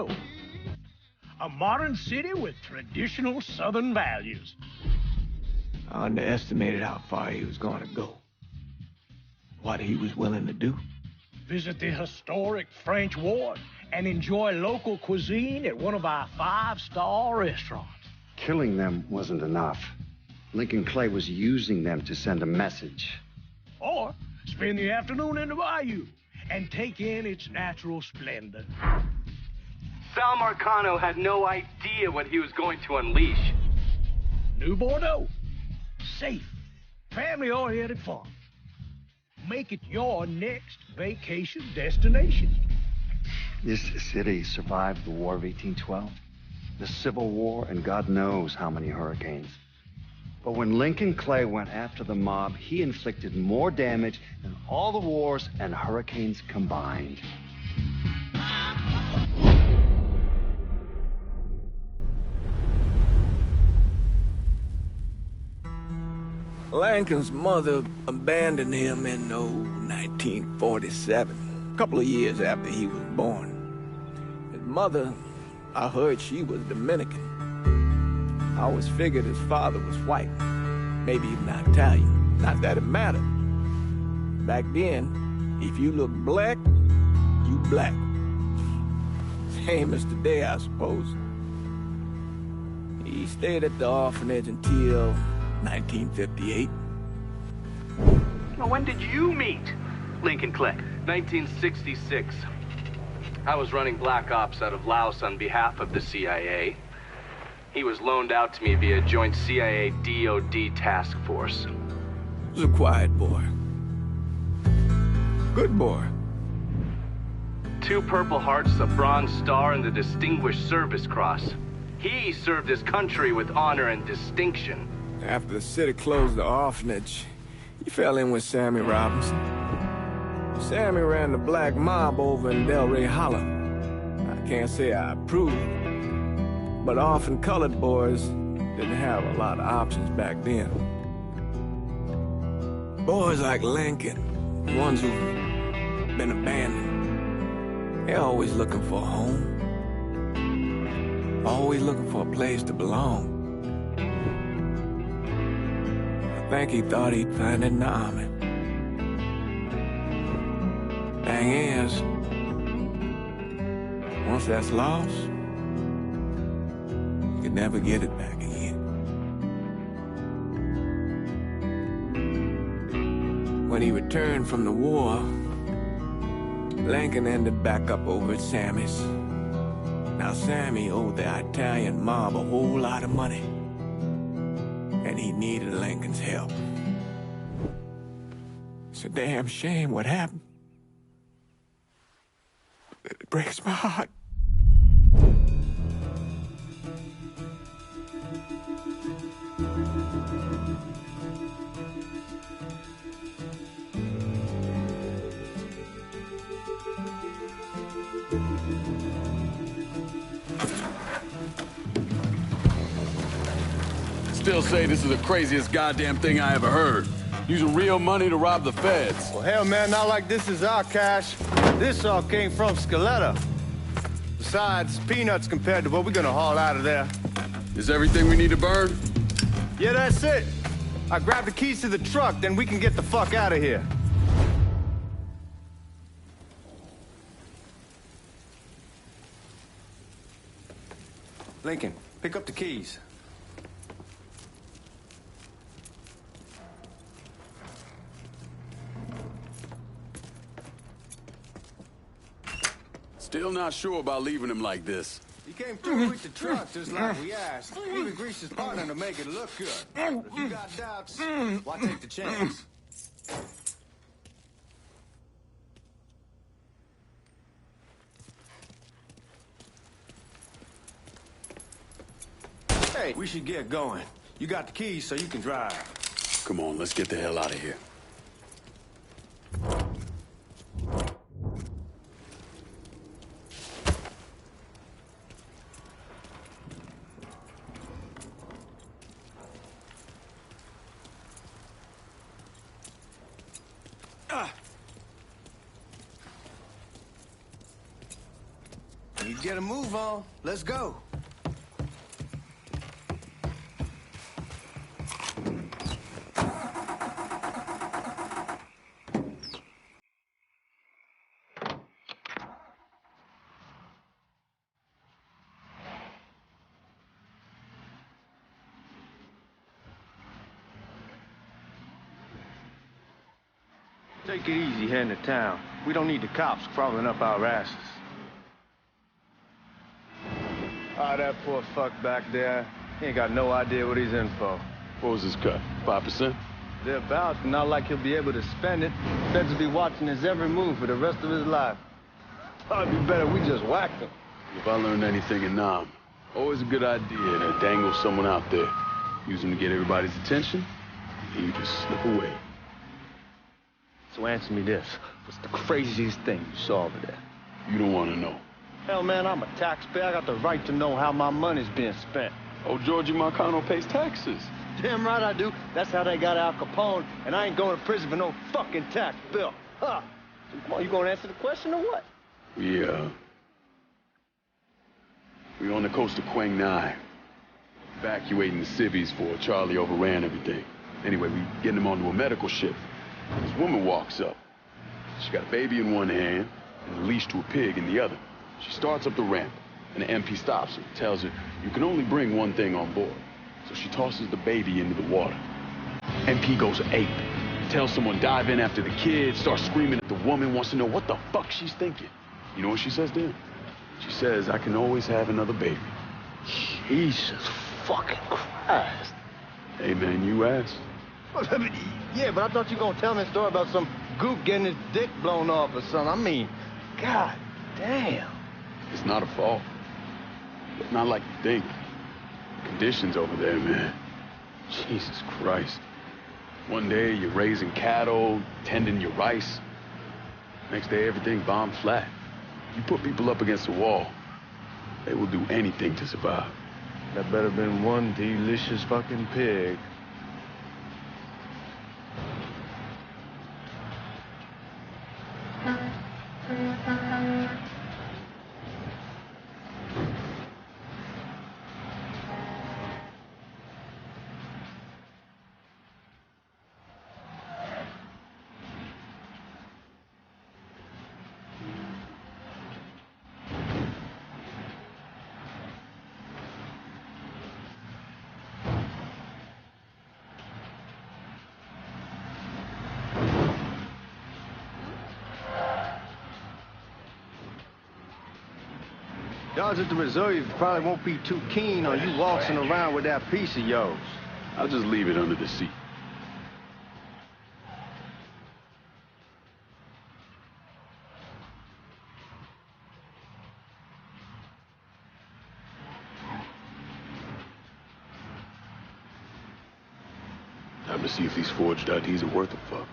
Colorado. A modern city with traditional Southern values. I underestimated how far he was going to go. What he was willing to do. Visit the historic French Ward and enjoy local cuisine at one of our 5-star restaurants. Killing them wasn't enough. Lincoln Clay was using them to send a message. Or spend the afternoon in the bayou and take in its natural splendor. Sal Marcano had no idea what he was going to unleash. New Bordeaux. Safe, family-oriented fun. Make it your next vacation destination. This city survived the War of 1812, the Civil War, and God knows how many hurricanes. But when Lincoln Clay went after the mob, he inflicted more damage than all the wars and hurricanes combined. Lincoln's mother abandoned him in 1947, a couple of years after he was born. His mother, I heard she was Dominican. I always figured his father was white, maybe even Italian. Not that it mattered. Back then, if you look black, you black. Same as today, I suppose. He stayed at the orphanage until 1958. Well, when did you meet Lincoln Clay? 1966. I was running Black Ops out of Laos on behalf of the CIA. He was loaned out to me via joint CIA-DOD task force. He was a quiet boy. Good boy. 2 Purple Hearts, a Bronze Star, and the Distinguished Service Cross. He served his country with honor and distinction. After the city closed the orphanage, he fell in with Sammy Robinson. Sammy ran the black mob over in Delray Hollow. I can't say I approved, but orphan colored boys didn't have a lot of options back then. Boys like Lincoln, the ones who've been abandoned, they're always looking for a home. Always looking for a place to belong. I think he thought he'd find it in the army. Thing is, once that's lost, you can never get it back again. When he returned from the war, Lincoln ended back up over at Sammy's. Now Sammy owed the Italian mob a whole lot of money, and he needed Lincoln's help. It's a damn shame what happened. It breaks my heart. Still say this is the craziest goddamn thing I ever heard. Using real money to rob the feds. Well, hell, man, not like this is our cash. This all came from Scaletta. Besides, peanuts compared to what we're gonna haul out of there. Is everything we need to burn? Yeah, that's it. I grab the keys to the truck, then we can get the fuck out of here. Lincoln, pick up the keys. Still not sure about leaving him like this. He came through with the truck just like we asked. Even greased his partner to make it look good. But if you got doubts, why take the chance? Hey, we should get going. You got the keys so you can drive. Come on, let's get the hell out of here. We get a move on. Let's go. Take it easy heading to town. We don't need the cops crawling up our asses. Ah, that poor fuck back there. He ain't got no idea what he's in for. What was his cut? 5%? Thereabouts, not like he'll be able to spend it. Feds will be watching his every move for the rest of his life. Probably be better we just whacked him. If I learned anything in Nam, always a good idea to dangle someone out there. Use them to get everybody's attention, and you just slip away. So answer me this. What's the craziest thing you saw over there? You don't want to know. Hell, man, I'm a taxpayer. I got the right to know how my money's being spent. Oh, Georgie Marcano pays taxes. Damn right I do. That's how they got Al Capone, and I ain't going to prison for no fucking tax bill. Huh? So come on, you gonna answer the question or what? We on the coast of Quang Nai. Evacuating the civvies for Charlie overran everything. Anyway, we getting him onto a medical ship. This woman walks up. She got a baby in one hand and a leash to a pig in the other. She starts up the ramp, and the MP stops her, tells her, you can only bring one thing on board. So she tosses the baby into the water. MP goes ape. Tells someone dive in after the kid, starts screaming at the woman, wants to know what the fuck she's thinking. You know what she says then? She says, I can always have another baby. Jesus fucking Christ. Hey, man, you asked. Yeah, but I thought you were gonna tell me a story about some goop getting his dick blown off or something. I mean, god damn. It's not a fault. But not like you think. Conditions over there, man. Jesus Christ. One day you're raising cattle, tending your rice. Next day everything bombed flat. You put people up against a wall, they will do anything to survive. That better been one delicious fucking pig. Y'all at the reserve probably won't be too keen on you waltzing around with that piece of yours. I'll just leave it under the seat. Time to see if these forged IDs are worth a fuck.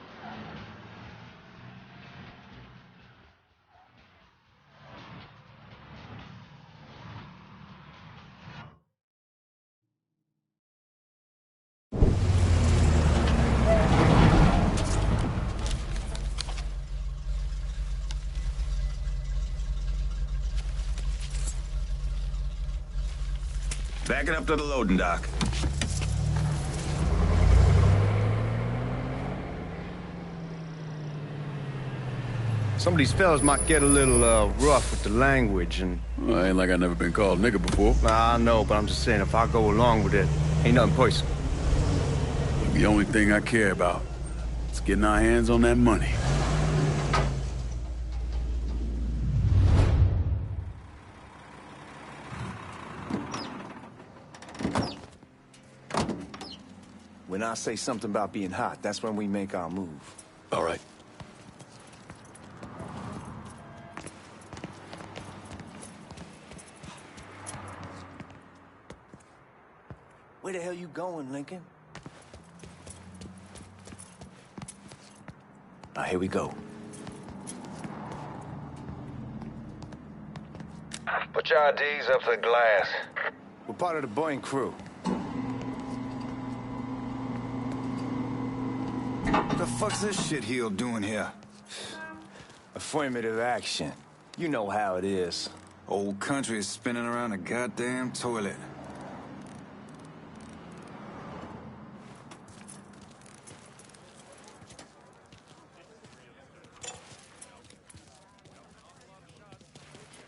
Back it up to the loading dock. Some of these fellas might get a little rough with the language and... Well, ain't like I never been called nigga before. I know, but I'm just saying if I go along with it, ain't nothing personal. The only thing I care about is getting our hands on that money. When I say something about being hot, that's when we make our move. All right. Where the hell you going, Lincoln? Now, here we go. Put your IDs up to the glass. We're part of the Boeing crew. What the fuck's this shitheel doing here? Affirmative action. You know how it is. Old country is spinning around a goddamn toilet.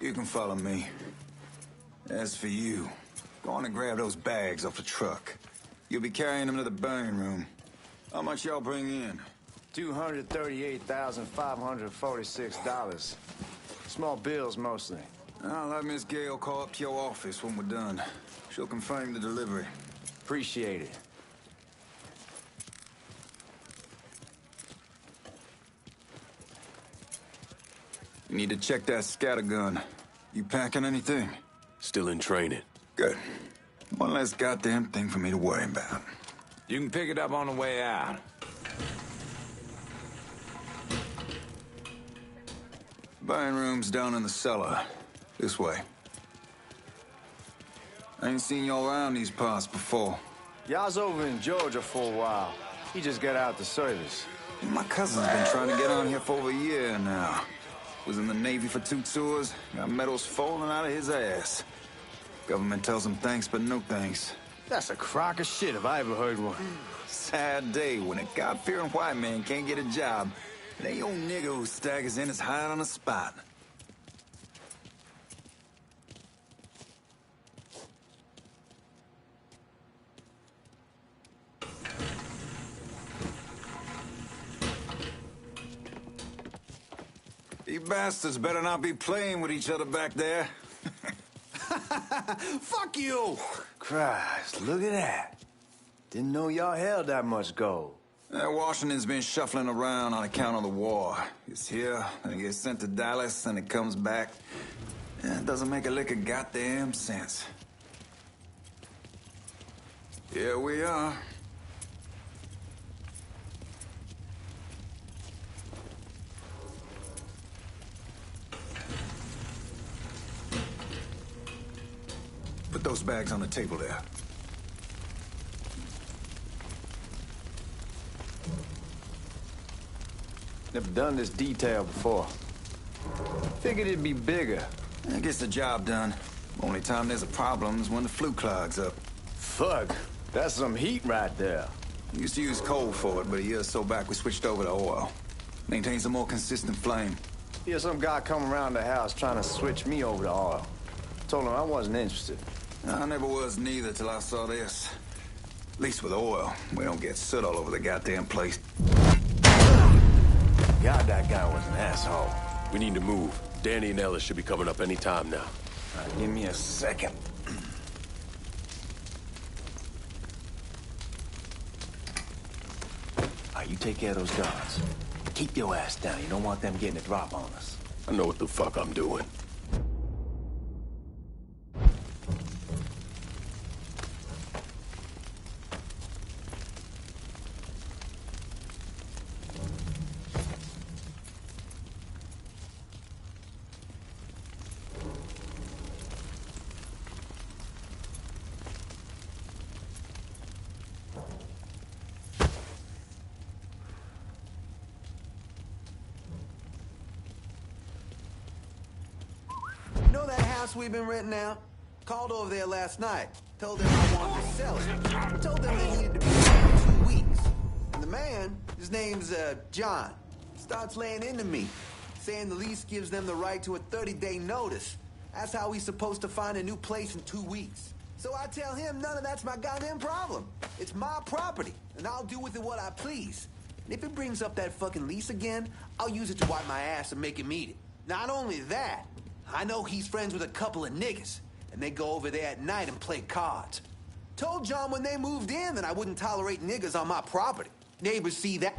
You can follow me. As for you, go on and grab those bags off the truck. You'll be carrying them to the burning room. How much y'all bring in? $238,546. Small bills, mostly. I'll let Miss Gale call up to your office when we're done. She'll confirm the delivery. Appreciate it. You need to check that scattergun. You packing anything? Still in training. Good. One less goddamn thing for me to worry about. You can pick it up on the way out. Buying room's down in the cellar. This way. I ain't seen y'all around these parts before. Y'all's over in Georgia for a while. He just got out the service. My cousin's been trying to get on here for over a year now. Was in the Navy for 2 tours, got medals falling out of his ass. Government tells him thanks, but no thanks. That's a crock of shit if I ever heard one. Sad day when a God-fearing white man can't get a job. And that old nigger who staggers in is hired on the spot. You bastards better not be playing with each other back there. Fuck you! Christ, look at that. Didn't know y'all held that much gold. Washington's been shuffling around on account of the war. It's here, then it gets sent to Dallas, and it comes back. It doesn't make a lick of goddamn sense. Here we are. Put those bags on the table there. Never done this detail before. Figured it'd be bigger. It gets the job done. Only time there's a problem is when the flue clogs up. Fuck, that's some heat right there. We used to use coal for it, but a year or so back we switched over to oil. Maintains a more consistent flame. Here's some guy come around the house trying to switch me over to oil. Told him I wasn't interested. I never was neither till I saw this. At least with oil, we don't get soot all over the goddamn place. God, that guy was an asshole. We need to move. Danny and Ellis should be coming up any time now. Give me a second. You take care of those guards. Keep your ass down. You don't want them getting a drop on us. I know what the fuck I'm doing. You know that house we've been renting out? Called over there last night. Told them I wanted to sell it. Told them they needed to be there for 2 weeks. And the man, his name's, John, starts laying into me, saying the lease gives them the right to a 30-day notice. That's how he's supposed to find a new place in 2 weeks. So I tell him none of that's my goddamn problem. It's my property, and I'll do with it what I please. And if it brings up that fucking lease again, I'll use it to wipe my ass and make him eat it. Not only that, I know he's friends with a couple of niggas, and they go over there at night and play cards. Told John when they moved in that I wouldn't tolerate niggas on my property. Neighbors see that.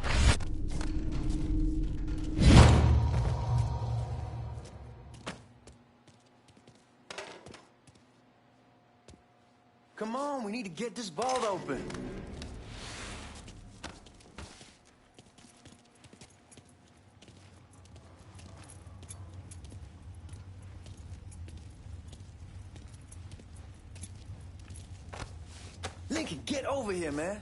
Come on, we need to get this vault open. Lincoln, get over here, man.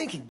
Lincoln.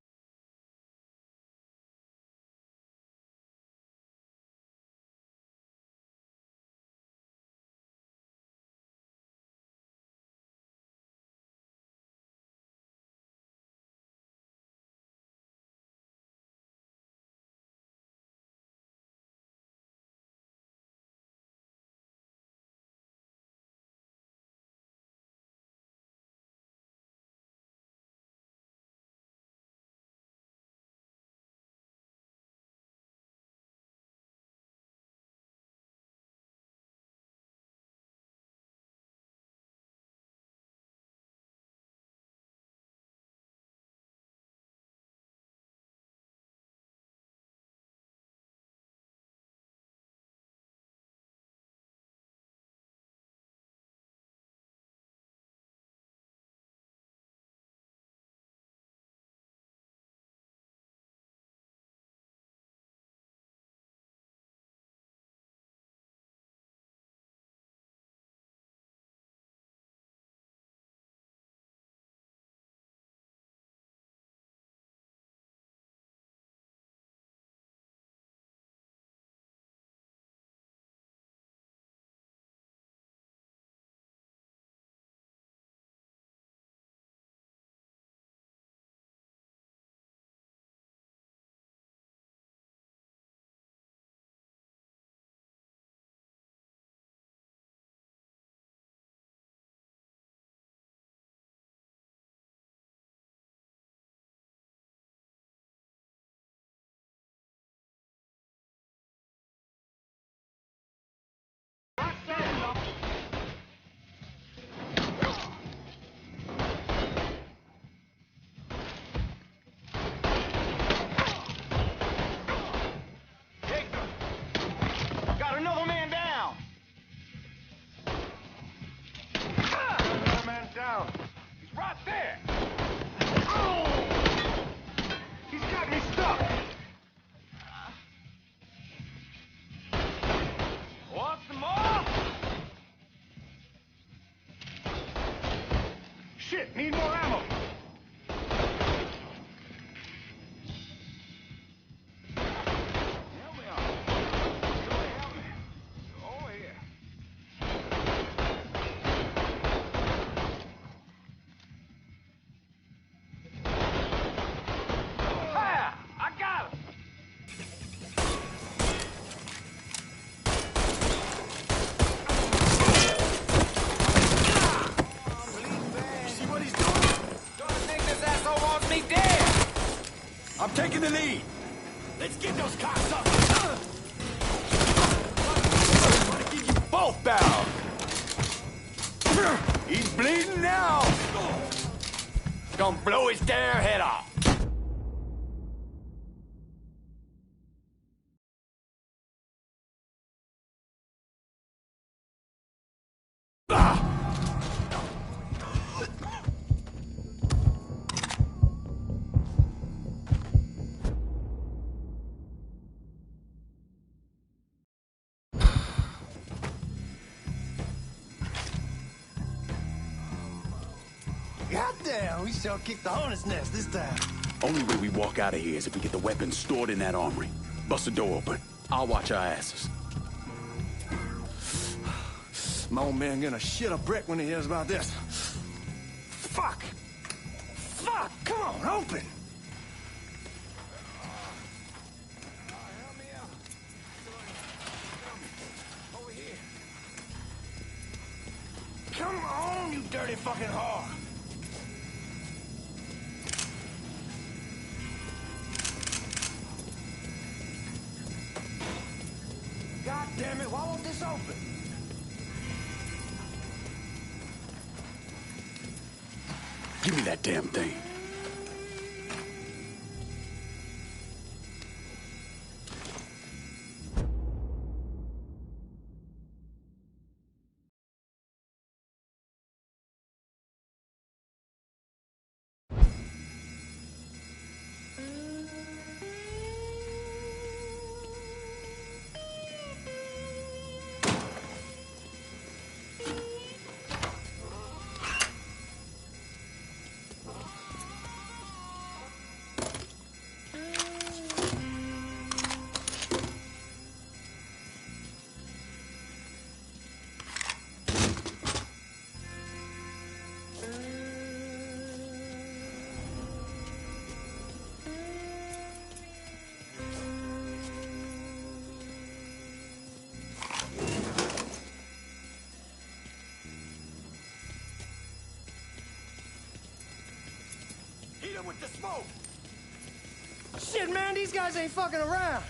Shit, need more ammo. Help me out. Somebody help me. Over here. Fire! I got him. I'm taking the lead. Let's get those cops up. I want to get you both down. He's bleeding now. Gonna blow his damn head off. Goddamn, we sure kicked the hornet's nest this time. Only way we walk out of here is if we get the weapons stored in that armory. Bust the door open. I'll watch our asses. My old man gonna shit a brick when he hears about this. Fuck! Fuck! Come on, open! Help me out. Over here. Come on, you dirty fucking whore! God damn it, why won't this open? Give me that damn thing. good with the smoke. Shit, man, these guys ain't fucking around.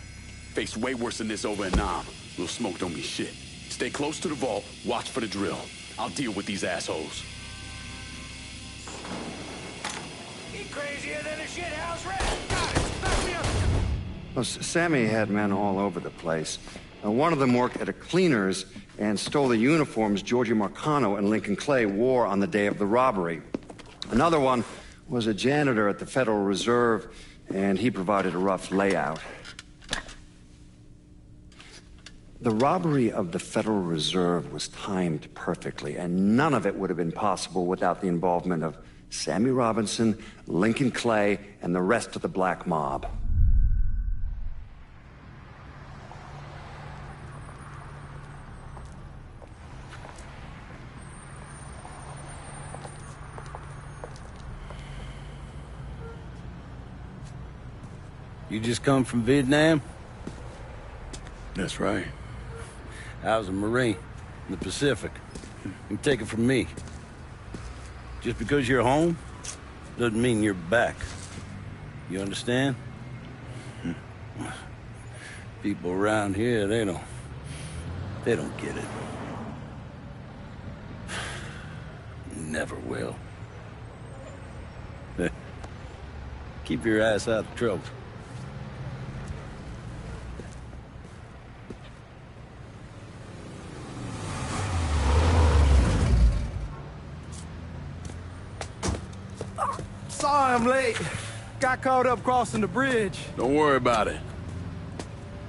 Faced way worse than this over in Nam. Little smoke don't be shit. Stay close to the vault, watch for the drill. I'll deal with these assholes. He crazier than a shithouse rat. Got it. Back me up. Well, Sammy had men all over the place. One of them worked at a cleaner's and stole the uniforms Georgie Marcano and Lincoln Clay wore on the day of the robbery. Another one was a janitor at the Federal Reserve, and he provided a rough layout. The robbery of the Federal Reserve was timed perfectly, and none of it would have been possible without the involvement of Sammy Robinson, Lincoln Clay, and the rest of the black mob. You just come from Vietnam? That's right. I was a Marine in the Pacific. You take it from me. Just because you're home doesn't mean you're back. You understand? People around here, they don't get it. Never will. Keep your ass out of trouble. Sorry I'm late. Got caught up crossing the bridge. Don't worry about it.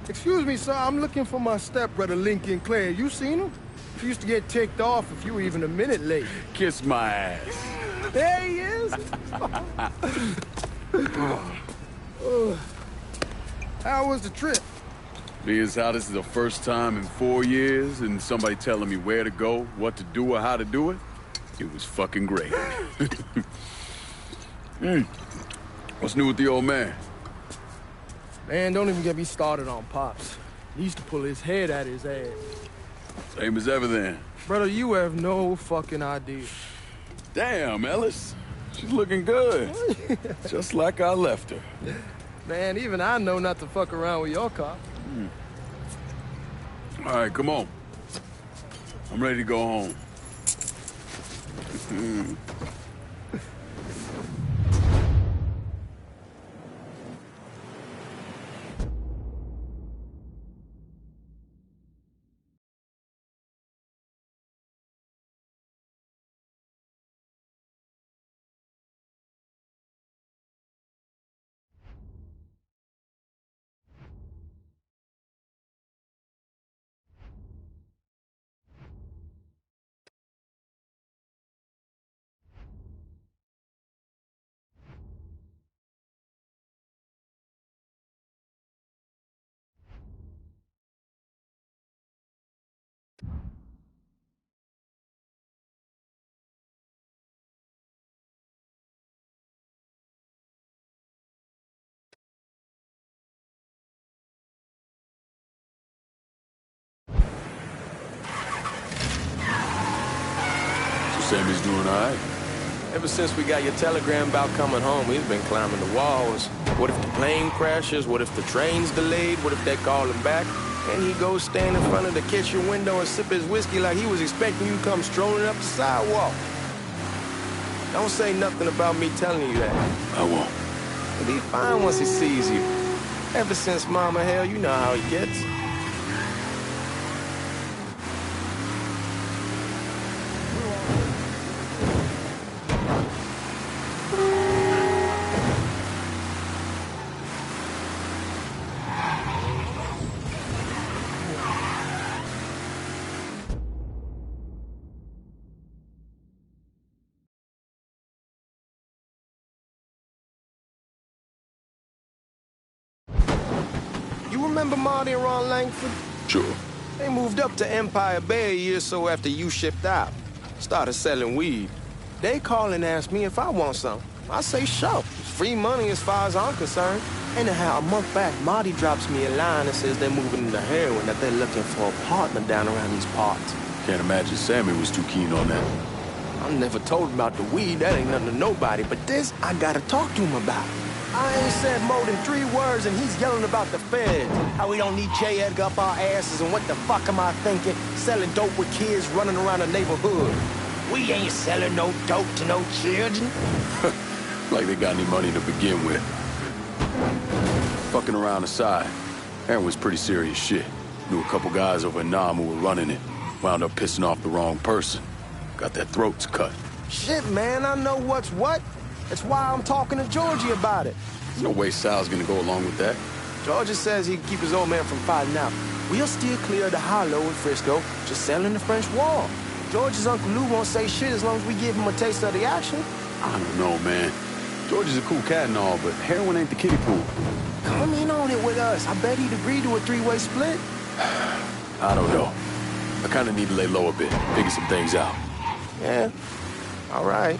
Excuse me, sir. I'm looking for my stepbrother, Lincoln Clay. You seen him? He used to get ticked off if you were even a minute late. Kiss my ass. There he is. How was the trip? Being as how this is the first time in 4 years and somebody telling me where to go, what to do, or how to do it, it was fucking great. What's new with the old man? Man, don't even get me started on Pops. He used to pull his head out his ass. Same as ever then. Brother, you have no fucking idea. Damn, Ellis. She's looking good. Just like I left her. Man, even I know not to fuck around with your car. All right, come on. I'm ready to go home. Sammy's doing all right. Ever since we got your telegram about coming home, he's been climbing the walls. What if the plane crashes? What if the train's delayed? What if they call him back? And he goes stand in front of the kitchen window and sip his whiskey like he was expecting you to come strolling up the sidewalk. Don't say nothing about me telling you that. I won't. He'll be fine once he sees you. Ever since Mama Hell, you know how he gets. Remember Marty and Ron Langford? Sure. They moved up to Empire Bay a year or so after you shipped out. Started selling weed. They call and ask me if I want some. I say sure. It's free money as far as I'm concerned. Anyhow, a month back, Marty drops me a line and says they're moving into heroin, that they're looking for a partner down around these parts. Can't imagine Sammy was too keen on that. I never told him about the weed. That ain't nothing to nobody. But this, I gotta talk to him about. I ain't said more than 3 words, and he's yelling about the feds. How we don't need J. Edgar up our asses, and what the fuck am I thinking? Selling dope with kids running around the neighborhood. We ain't selling no dope to no children. Like they got any money to begin with. Fucking around aside, Aaron was pretty serious shit. Knew a couple guys over in Nam who were running it. Wound up pissing off the wrong person. Got their throats cut. Shit, man, I know what's what. That's why I'm talking to Georgie about it. There's no way Sal's gonna go along with that. Georgie says he can keep his old man from fighting out. We'll still clear the hollow in Frisco, just selling the French Wall. George's Uncle Lou won't say shit as long as we give him a taste of the action. I don't know, man. George is a cool cat and all, but heroin ain't the kiddie pool. Come in on it with us. I bet he'd agree to a 3-way split. I don't know. I kind of need to lay low a bit, figure some things out. Yeah, all right.